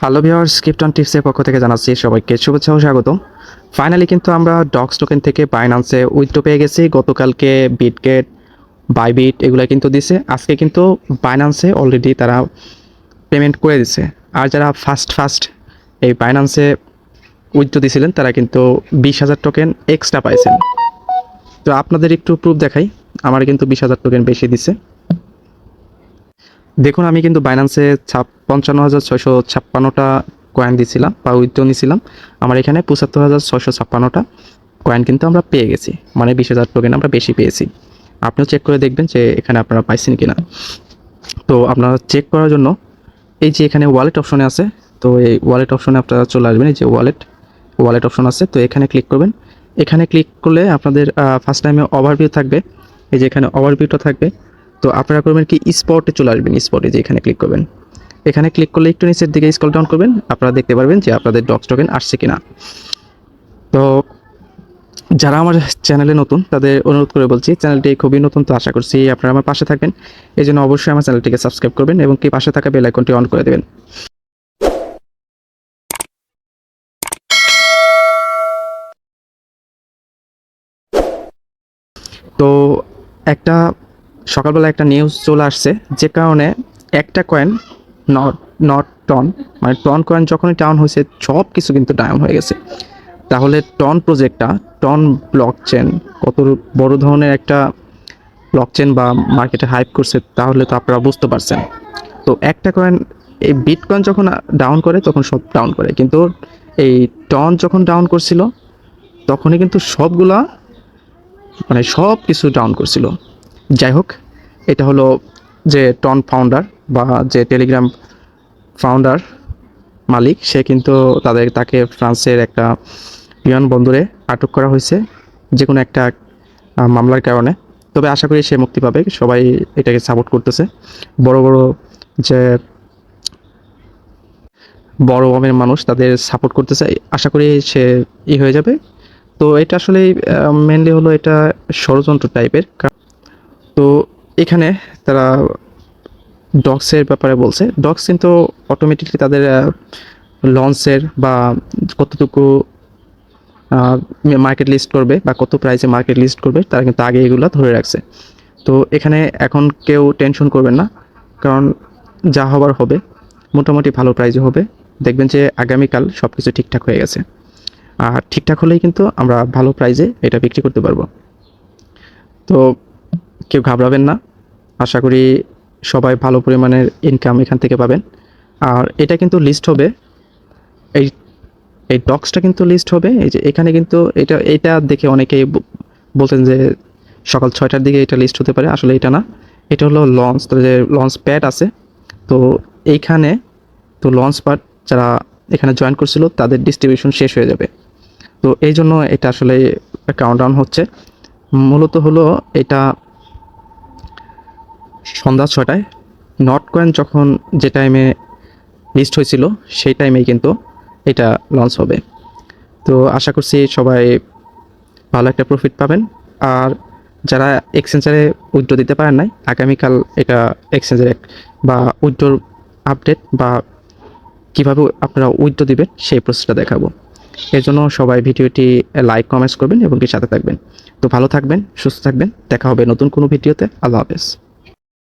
Hello viewers, krypton টিপসের পক্ষ থেকে জানাচ্ছি সবাইকে শুভেচ্ছা ও স্বাগতম। ফাইনালি কিন্তু আমরা ডক্স টোকেন থেকে বাইন্যান্সে উইথড্র পেয়ে গেছি। গতকালকে বিটগেট, বাইবিট এগুলো কিন্তু দিছে। আজকে কিন্তু বাইন্যান্সে অলরেডি তারা পেমেন্ট করে দিছে। আর যারা ফার্স্ট এই বাইন্যান্সে উইথড্র দিছিলেন তারা কিন্তু 20,000 টোকেন এক্সট্রা পাইছেন। তো আপনাদের একটু প্রুফ দেখাই, আমার কিন্তু 20,000 টোকেন বেশি দিছে। দেখুন, আমি কিন্তু বাইন্যান্সে 55,656টা কয়েন দিছিলাম বা উইথড্র নিছিলাম। আমার এখানে 75,656টা কয়েন কিন্তু আমরা পেয়ে গেছি, মানে 20,000 টোকেন আমরা বেশি পেয়েছি। আপনিও চেক করে দেখবেন যে এখানে আপনারা পাইছেন কিনা। তো আপনারা চেক করার জন্য এই যে এখানে ওয়ালেট অপশনে আছে, তো এই ওয়ালেট অপশনে আপনারা চলে আসবেন। এই যে ওয়ালেট অপশন আছে, তো এখানে ক্লিক করবেন। এখানে ক্লিক করলে আপনাদের ফার্স্ট টাইমে ওভারভিউ থাকবে। এই যে এখানে ওভারভিউটা থাকবে। তো আপনারা করবেন কি, স্পটে চলে আসবেন। স্পটে যে এখানে ক্লিক করবেন, এখানে ক্লিক করলে একটু নিচের দিকে স্ক্রল ডাউন করবেন, আপনারা দেখতে পারবেন যে আপনাদের ডক্স টোকেন আসছে কিনা। তো যারা আমার চ্যানেলে নতুন তাদের অনুরোধ করে বলছি, চ্যানেলটি খুবই নতুন, তো আশা করছি আপনারা আমার পাশে থাকবেন। এই জন্য অবশ্যই আমার চ্যানেলটিকে সাবস্ক্রাইব করবেন এবং কি পাশে থাকা বেল আইকনটি অন করে দেবেন। তো একটা সকালবেলা একটা নিউজ চলে আসছে, যে কারণে একটা কয়েন নট নট টন, মানে টন কয়েন যখনই ডাউন হয়েছে সব কিছু কিন্তু ডাউন হয়ে গেছে। তাহলে টন প্রজেক্টটা, টন ব্লক চেন কত বড় ধরনের একটা ব্লক চেন বা মার্কেটে হাইপ করছে, তাহলে তো আপনারা বুঝতে পারছেন। তো একটা কয়েন, এই বিটকয়েন যখন ডাউন করে তখন সব ডাউন করে, কিন্তু এই টন যখন ডাউন করছিল তখনই কিন্তু সবগুলা, মানে সব কিছু ডাউন করছিল। যাই হোক, এটা হলো যে টন ফাউন্ডার বা যে টেলিগ্রাম ফাউন্ডার মালিক, সে কিন্তু তাকে ফ্রান্সের একটা বিমানবন্দরে আটক করা হয়েছে যে কোনো একটা মামলার কারণে। তবে আশা করি সে মুক্তি পাবে। সবাই এটাকে সাপোর্ট করতেছে। বড় বড় যে বড় মাপের মানুষ তাদের সাপোর্ট করতেছে, আশা করি সে হয়ে যাবে। তো এটা আসলে মেনলি হলো এটা ষড়যন্ত্র টাইপের। তো এখানে তারা ডগসের ব্যাপারে বলছে। ডগস কিন্তু অটোমেটিকলি তাদের লঞ্চের বা কতটুকু মার্কেট লিস্ট করবে বা কত প্রাইসে মার্কেট লিস্ট করবে, তারা কিন্তু আগে এগুলো ধরে রাখছে। তো এখানে এখন কেউ টেনশন করবেন না, কারণ যা হবার হবে মোটামুটি ভালো প্রাইসে হবে। দেখবেন যে আগামীকাল সব কিছু ঠিকঠাক হয়ে গেছে। আর ঠিকঠাক হলেই কিন্তু আমরা ভালো প্রাইসে এটা বিক্রি করতে পারবো। তো কেউ ঘাবড়াবেন না, আশা করি সবাই ভালো পরিমাণের ইনকাম এখান থেকে পাবেন। আর এটা কিন্তু লিস্ট হবে, এই এই ডক্সটা কিন্তু লিস্ট হবে। এই যে এখানে কিন্তু এটা দেখে অনেকেই বলতেন যে সকাল 6টার দিকে এটা লিস্ট হতে পারে, আসলে এটা না। এটা হলো লঞ্চ, তো যে লঞ্চ প্যাড আছে, তো এইখানে তো লঞ্চ প্যাড যারা এখানে জয়েন করছিল তাদের ডিস্ট্রিবিউশন শেষ হয়ে যাবে। তো এই জন্য এটা আসলে কাউন্টডাউন হচ্ছে। মূলত হলো এটা সন্ধ্যা 6টায় নট কয়েন যখন যে টাইমে লিস্ট হয়েছিল সেই টাইমেই কিন্তু এটা লঞ্চ হবে। তো আশা করছি সবাই ভালো একটা প্রফিট পাবেন। আর যারা এক্সচেঞ্জারে উইথড্র দিতে পারেন নাই, আগামীকাল এটা এক্সচেঞ্জের বা উইথড্রর আপডেট বা কীভাবে আপনারা উইথড্র দিবেন সেই প্রসেসটা দেখাবো। এর জন্য সবাই ভিডিওটি লাইক কমেন্টস করবেন এবং কি সাথে থাকবেন। তো ভালো থাকবেন, সুস্থ থাকবেন, দেখা হবে নতুন কোনো ভিডিওতে। আল্লাহ হাফেজ।